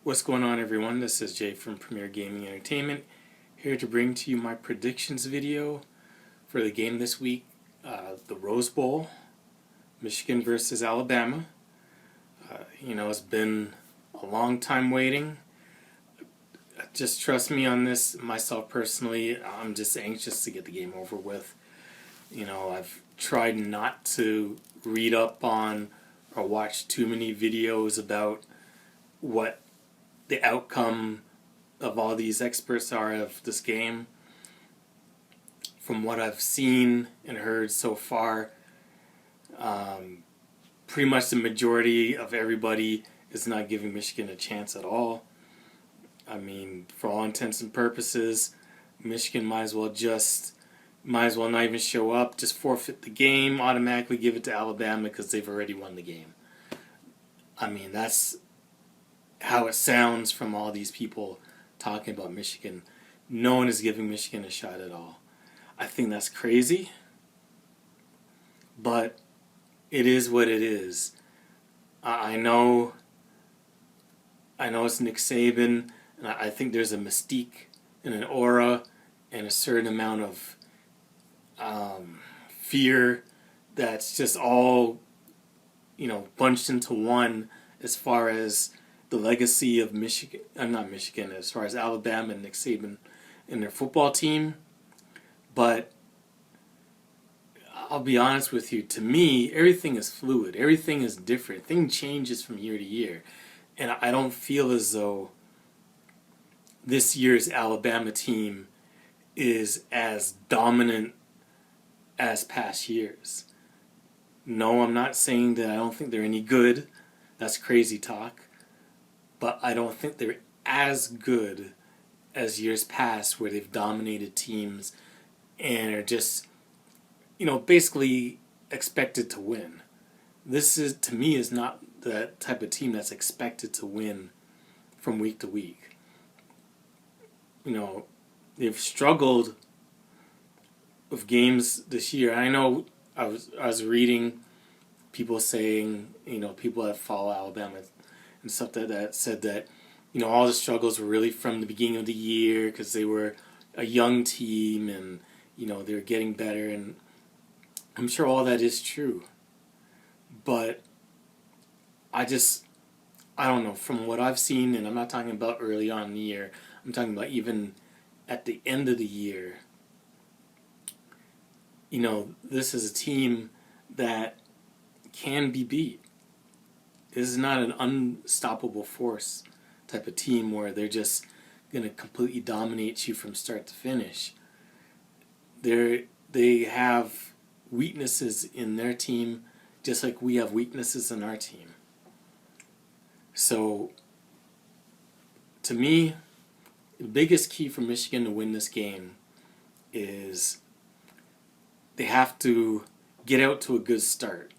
What's going on, everyone? This is Jay from Premier Gaming Entertainment, here to bring to you my predictions video for the game this week, the Rose Bowl, Michigan versus Alabama. It's been a long time waiting. Just trust me on this. Myself personally, I'm just anxious to get the game over with. I've tried not to read up on or watch too many videos about what the outcome of all these experts are of this game. From what I've seen and heard so far, pretty much the majority of everybody is not giving Michigan a chance at all. I mean, for all intents and purposes, Michigan might as well not even show up, just forfeit the game, automatically give it to Alabama because they've already won the game. I mean, that's how it sounds from all these people talking about Michigan. No one is giving Michigan a shot at all. I think that's crazy, but it is what it is. I know it's Nick Saban, and I think there's a mystique and an aura and a certain amount of fear that's just all bunched into one as far as the legacy of Michigan. Not Michigan, as far as Alabama and Nick Saban and their football team. But I'll be honest with you, to me, everything is fluid. Everything is different. Things changes from year to year. And I don't feel as though this year's Alabama team is as dominant as past years. No, I'm not saying that I don't think they're any good. That's crazy talk. But I don't think they're as good as years past where they've dominated teams and are just, basically expected to win. This is, to me, is not the type of team that's expected to win from week to week. They've struggled with games this year. I know I was reading people saying, people that follow Alabama and stuff that said that, all the struggles were really from the beginning of the year because they were a young team and, they were getting better. And I'm sure all that is true. But I don't know, from what I've seen, and I'm not talking about early on in the year, I'm talking about even at the end of the year, this is a team that can be beat. This is not an unstoppable force type of team where they're just going to completely dominate you from start to finish. They have weaknesses in their team just like we have weaknesses in our team. So, to me, the biggest key for Michigan to win this game is they have to get out to a good start.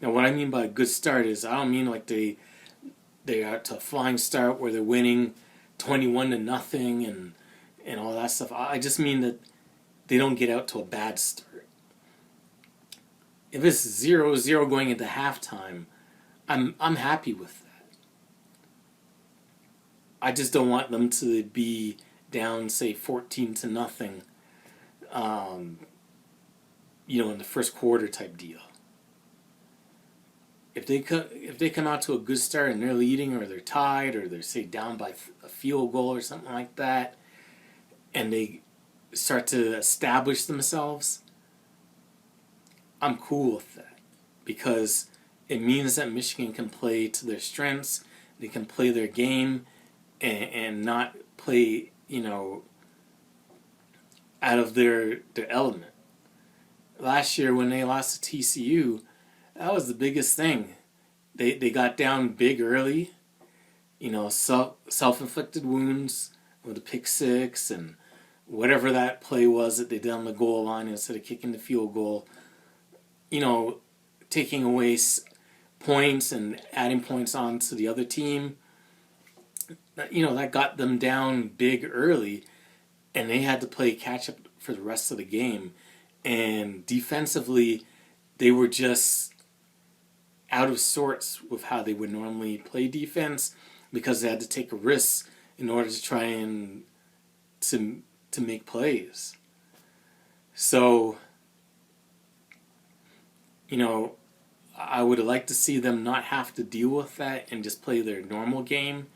Now, what I mean by a good start is I don't mean like they are to a flying start where they're winning 21-0 and all that stuff. I just mean that they don't get out to a bad start. If it's 0-0 going into halftime, I'm happy with that. I just don't want them to be down, say, 14-0, in the first quarter type deal. If they come out to a good start and they're leading or they're tied or they're, say, down by a field goal or something like that, and they start to establish themselves, I'm cool with that because it means that Michigan can play to their strengths, they can play their game and not play, out of their element. Last year when they lost to TCU, that was the biggest thing. They got down big early, self-inflicted wounds with a pick six and whatever that play was that they did on the goal line instead of kicking the field goal, taking away points and adding points on to the other team. That got them down big early, and they had to play catch up for the rest of the game. And defensively, they were just out of sorts with how they would normally play defense, because they had to take a risk in order to try and to make plays. So, I would like to see them not have to deal with that and just play their normal game.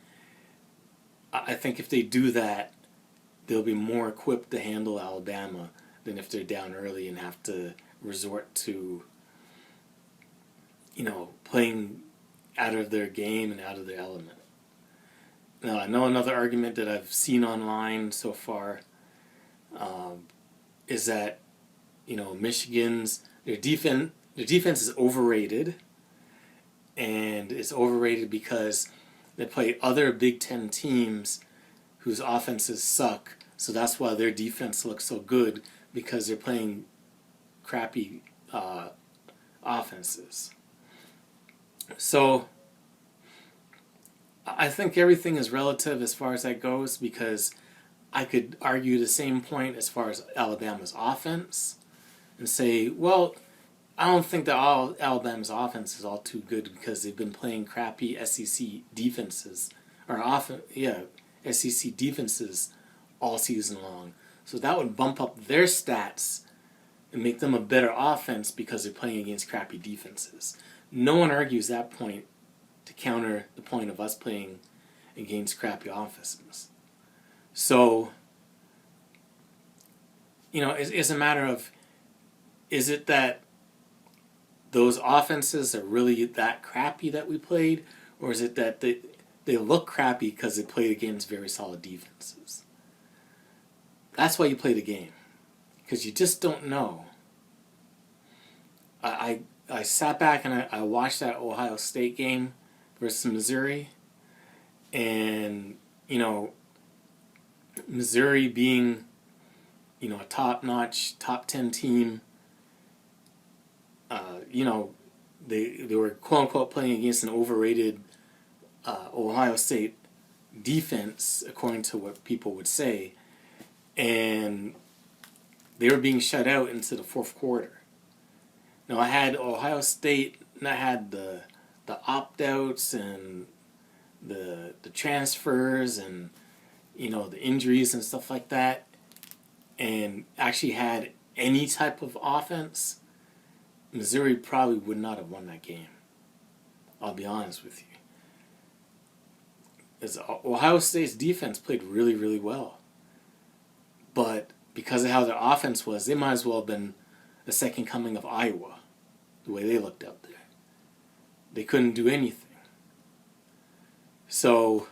I think if they do that, they'll be more equipped to handle Alabama than if they're down early and have to resort to, playing out of their game and out of their element. Now, I know another argument that I've seen online so far is that, Michigan's their defense is overrated, and it's overrated because they play other Big Ten teams whose offenses suck, so that's why their defense looks so good, because they're playing crappy offenses. So I think everything is relative as far as that goes, because I could argue the same point as far as Alabama's offense and say, well, I don't think that all Alabama's offense is all too good because they've been playing crappy SEC defenses SEC defenses all season long. So that would bump up their stats and make them a better offense because they're playing against crappy defenses. No one argues that point to counter the point of us playing against crappy offenses. So, it's a matter of, is it that those offenses are really that crappy that we played, or is it that they look crappy because they played against very solid defenses? That's why you play the game, because you just don't know. I sat back and I watched that Ohio State game versus Missouri, and Missouri being a top-notch top 10 team, they were quote-unquote playing against an overrated Ohio State defense, according to what people would say, and they were being shut out into the fourth quarter. Now, I had Ohio State, and I had the opt-outs and the transfers and the injuries and stuff like that, and actually had any type of offense, Missouri probably would not have won that game. I'll be honest with you. As Ohio State's defense played really, really well. But because of how their offense was, they might as well have been the second coming of Iowa, the way they looked out there. They couldn't do anything. So,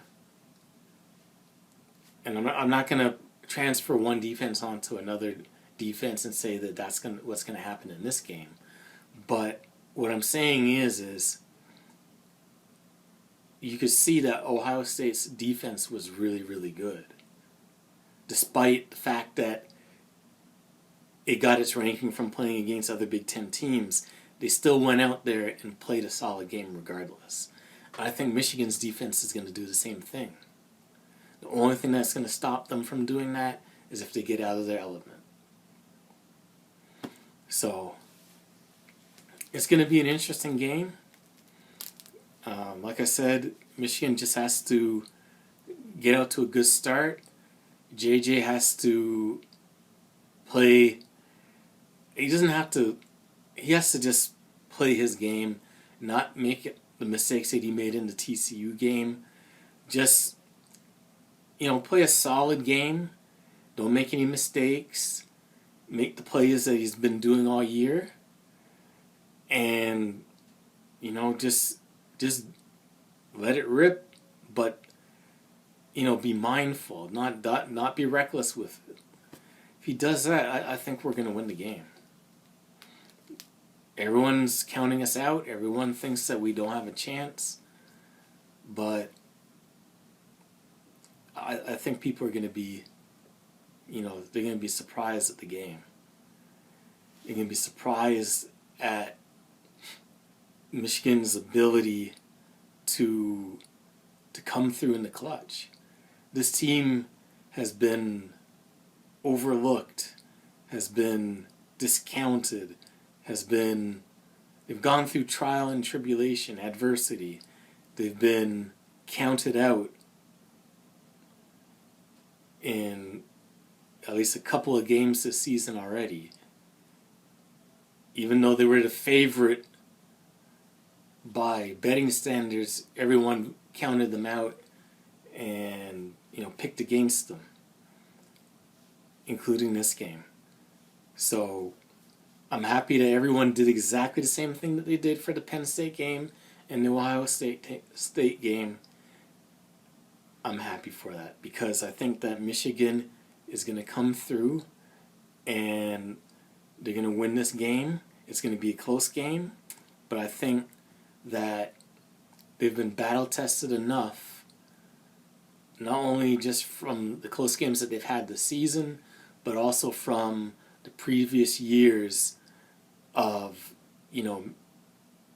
and I'm not going to transfer one defense onto another defense and say that that's what's going to happen in this game. But what I'm saying is you could see that Ohio State's defense was really, really good, despite the fact that it got its ranking from playing against other Big Ten teams. They still went out there and played a solid game regardless. I think Michigan's defense is going to do the same thing. The only thing that's going to stop them from doing that is if they get out of their element. So, it's going to be an interesting game. Like I said, Michigan just has to get out to a good start. JJ has to play. He has to just play his game, not make the mistakes that he made in the TCU game. Just, play a solid game. Don't make any mistakes. Make the plays that he's been doing all year. And, just let it rip, but, be mindful, not be reckless with it. If he does that, I think we're going to win the game. Everyone's counting us out. Everyone thinks that we don't have a chance. But I think people are going to be, they're going to be surprised at the game. They're going to be surprised at Michigan's ability to come through in the clutch. This team has been overlooked, has been discounted, they've gone through trial and tribulation, adversity. They've been counted out in at least a couple of games this season already. Even though they were the favorite by betting standards, everyone counted them out and, picked against them, including this game. So I'm happy that everyone did exactly the same thing that they did for the Penn State game and the Ohio State game. I'm happy for that because I think that Michigan is going to come through and they're going to win this game. It's going to be a close game, but I think that they've been battle tested enough, not only just from the close games that they've had this season, but also from the previous years of,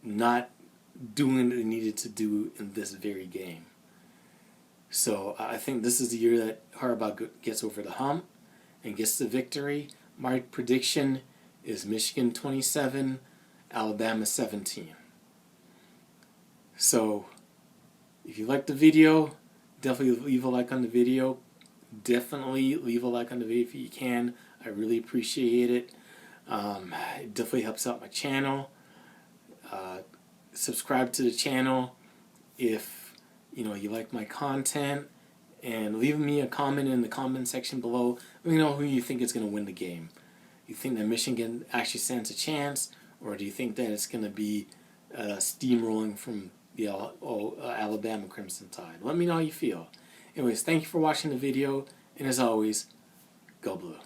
not doing what they needed to do in this very game. So I think this is the year that Harbaugh gets over the hump and gets the victory. My prediction is Michigan 27, Alabama 17. So if you liked the video, definitely leave a like on the video. Definitely leave a like on the video if you can. I really appreciate it. It definitely helps out my channel. Subscribe to the channel if you like my content, and leave me a comment in the comment section below. Let me know who you think is going to win the game. You think that Michigan actually stands a chance, or do you think that it's going to be steamrolling from the Alabama Crimson Tide? Let me know how you feel. Anyways, thank you for watching the video, and as always, go Blue.